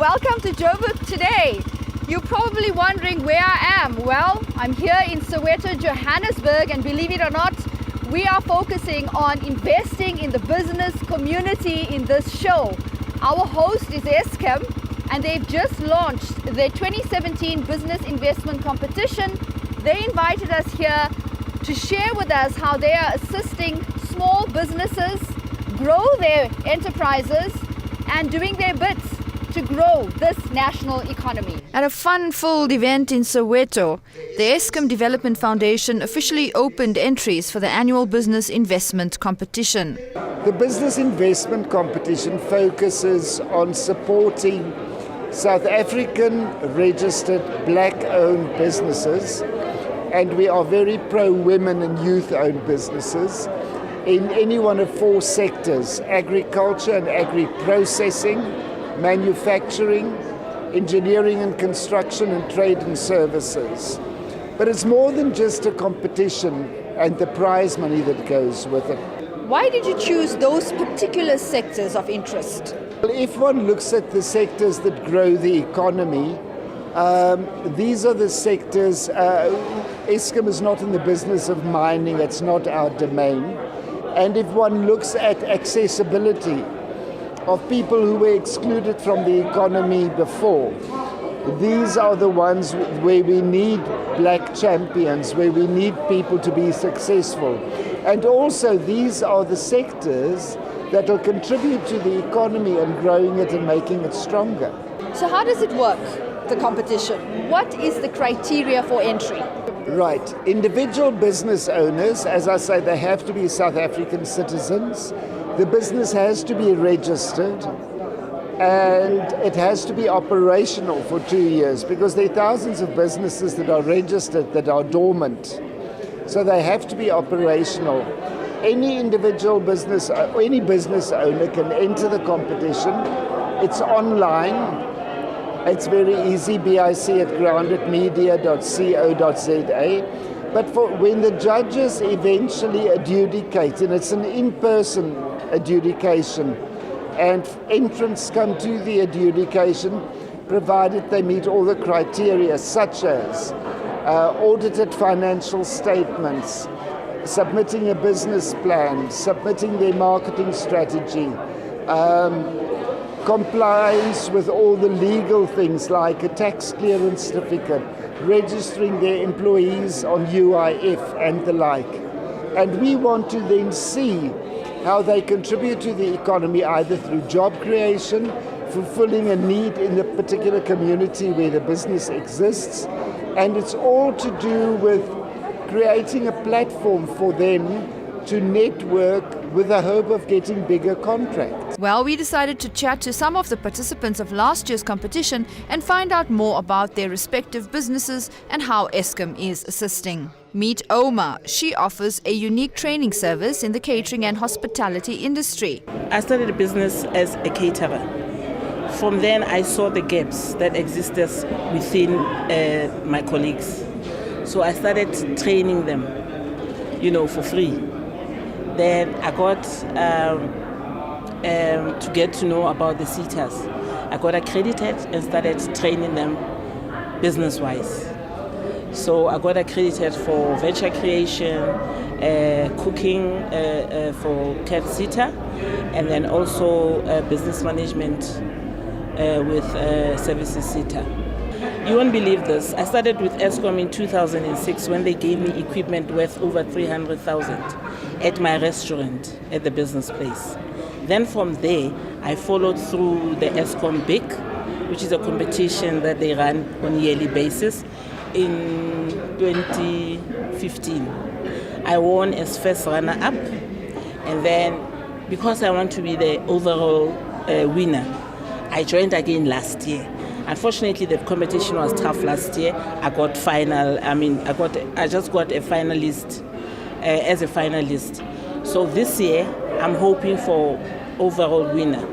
welcome to Joburg today. You're probably wondering where I am. Well, I'm here in Soweto, Johannesburg, and believe it or not, we are focusing on investing in the business community in this show. Our host is Eskom, and they've just launched their 2017 business investment competition. They invited us here to share with us how they are assisting small businesses grow their enterprises and doing their bits to grow this national economy. At a fun-filled event in Soweto, the Eskom Development Foundation officially opened entries for the annual business investment competition. The business investment competition focuses on supporting South African registered black-owned businesses, and we are very pro-women and youth-owned businesses in any one of four sectors: agriculture and agri-processing, manufacturing, engineering and construction, and trade and services. But it's more than just a competition and the prize money that goes with it. Why did you choose those particular sectors of interest? Well, if one looks at the sectors that grow the economy, these are the sectors. Eskom is not in the business of mining, it's not our domain. And if one looks at accessibility of people who were excluded from the economy before, these are the ones where we need black champions, where we need people to be successful. And also these are the sectors that will contribute to the economy and growing it and making it stronger. So how does it work, the competition? What is the criteria for entry? Right. Individual business owners, as I say, they have to be South African citizens. The business has to be registered and it has to be operational for 2 years, because there are thousands of businesses that are registered that are dormant. So they have to be operational. Any individual business, any business owner can enter the competition. It's online. It's very easy, bic@groundedmedia.co.za. But when the judges eventually adjudicate, and it's an in-person adjudication, and entrants come to the adjudication, provided they meet all the criteria, such as audited financial statements, submitting a business plan, submitting their marketing strategy, compliance with all the legal things like a tax clearance certificate, registering their employees on UIF and the like. And we want to then see how they contribute to the economy, either through job creation, fulfilling a need in the particular community where the business exists, and it's all to do with creating a platform for them to network with the hope of getting bigger contracts. Well, we decided to chat to some of the participants of last year's competition and find out more about their respective businesses and how Eskom is assisting. Meet Oma. She offers a unique training service in the catering and hospitality industry. I started a business as a caterer. From then, I saw the gaps that existed within my colleagues. So I started training them, for free. Then I got to get to know about the seaters. I got accredited and started training them business-wise. So I got accredited for venture creation, cooking for cat sitter, and then also business management with services sitter. You won't believe this. I started with Eskom in 2006 when they gave me equipment worth over 300,000 at my restaurant at the business place. Then from there, I followed through the Eskom BIC, which is a competition that they run on a yearly basis. In 2015, I won as first runner-up, and then because I want to be the overall winner, I joined again last year. Unfortunately, the competition was tough last year. I just got a finalist as a finalist. So this year, I'm hoping for overall winner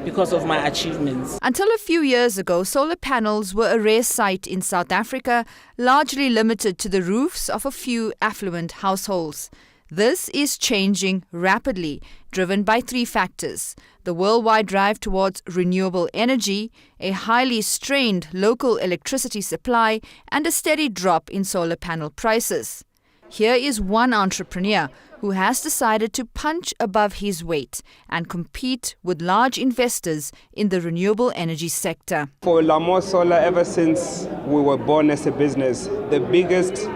because of my achievements. Until a few years ago, solar panels were a rare sight in South Africa, largely limited to the roofs of a few affluent households. This is changing rapidly, driven by three factors: the worldwide drive towards renewable energy, a highly strained local electricity supply, and a steady drop in solar panel prices. Here is one entrepreneur who has decided to punch above his weight and compete with large investors in the renewable energy sector. For Lamo Solar, ever since we were born as a business, the biggest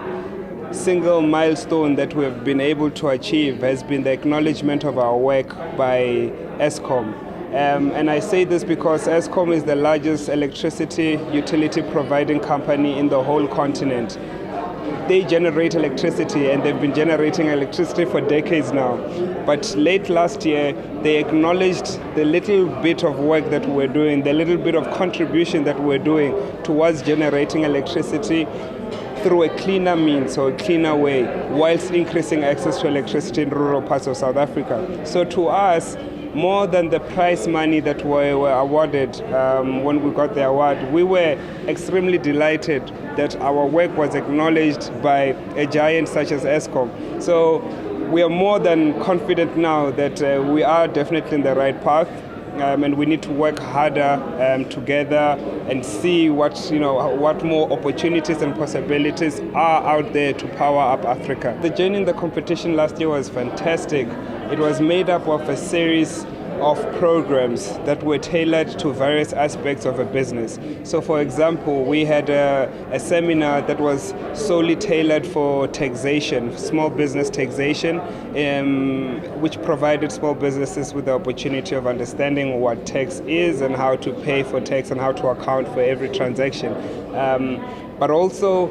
single milestone that we have been able to achieve has been the acknowledgement of our work by Eskom. And I say this because Eskom is the largest electricity utility providing company in the whole continent. They generate electricity, and they've been generating electricity for decades now. But late last year, they acknowledged the little bit of work that we're doing, the little bit of contribution that we're doing towards generating electricity through a cleaner means or a cleaner way, whilst increasing access to electricity in rural parts of South Africa. So to us, more than the prize money that we were awarded when we got the award, we were extremely delighted that our work was acknowledged by a giant such as Eskom. So we are more than confident now that we are definitely in the right path. And we need to work harder together and see what more opportunities and possibilities are out there to power up Africa. The journey in the competition last year was fantastic. It was made up of a series of programs that were tailored to various aspects of a business. So for example, we had a seminar that was solely tailored for taxation, small business taxation, which provided small businesses with the opportunity of understanding what tax is and how to pay for tax and how to account for every transaction. But also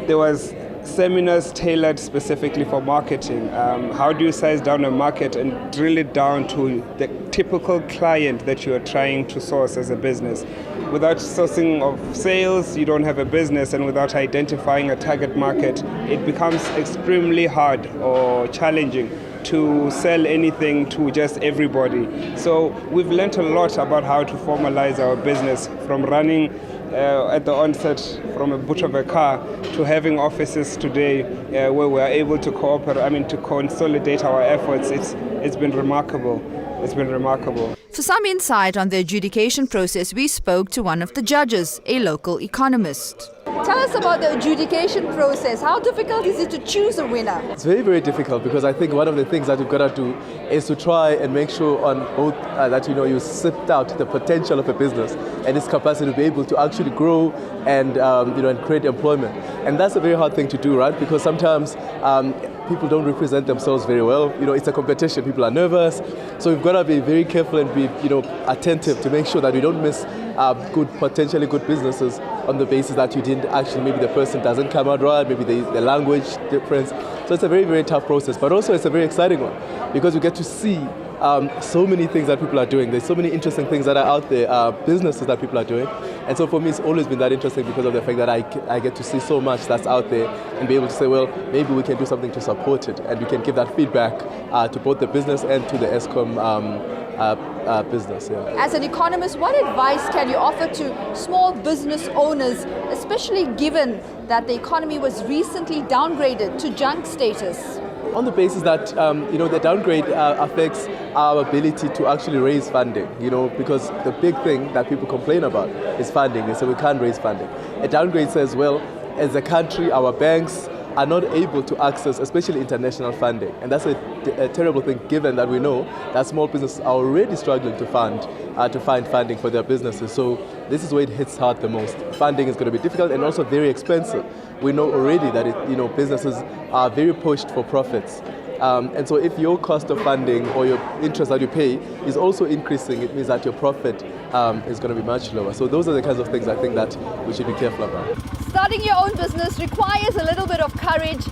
there was seminars tailored specifically for marketing. How do you size down a market and drill it down to the typical client that you are trying to source as a business? Without sourcing of sales, you don't have a business, and without identifying a target market, it becomes extremely hard or challenging to sell anything to just everybody. So we've learned a lot about how to formalize our business, from running at the onset from a boot of a car to having offices today where we are able to cooperate, to consolidate our efforts. It's been remarkable. It's been remarkable. For some insight on the adjudication process, we spoke to one of the judges, a local economist. Tell us about the adjudication process. How difficult is it to choose a winner? It's very, very difficult, because I think one of the things that you've got to do is to try and make sure on both that you sift out the potential of a business and its capacity to be able to actually grow and and create employment. And that's a very hard thing to do, right? Because sometimes people don't represent themselves very well. It's a competition. People are nervous, so we've got to be very careful and be attentive to make sure that we don't miss potentially good businesses on the basis that you didn't actually, maybe the person doesn't come out right, maybe the language difference. So it's a very, very tough process, but also it's a very exciting one, because we get to see so many things that people are doing. There's so many interesting things that are out there, businesses that people are doing. And so for me, it's always been that interesting because of the fact that I get to see so much that's out there and be able to say, well, maybe we can do something to support it, and we can give that feedback to both the business and to the Eskom business. Yeah. As an economist, what advice can you offer to small business owners, especially given that the economy was recently downgraded to junk status? On the basis that the downgrade affects our ability to actually raise funding, because the big thing that people complain about is funding. They say we can't raise funding. A downgrade says, well, as a country, our banks are not able to access, especially international funding. And that's a terrible thing, given that we know that small businesses are already struggling to find funding for their businesses. So this is where it hits hard the most. Funding is going to be difficult and also very expensive. We know already that businesses are very pushed for profits. And so if your cost of funding or your interest that you pay is also increasing, it means that your profit is going to be much lower. So those are the kinds of things I think that we should be careful about. Starting your own business requires a little bit of courage,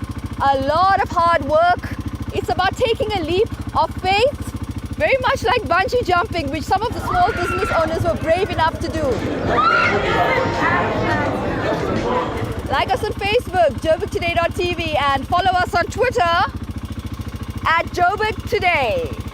a lot of hard work. It's about taking a leap of faith, very much like bungee jumping, which some of the small business owners were brave enough to do. Like us on Facebook, joburgtoday.tv, and follow us on Twitter @joburgtoday.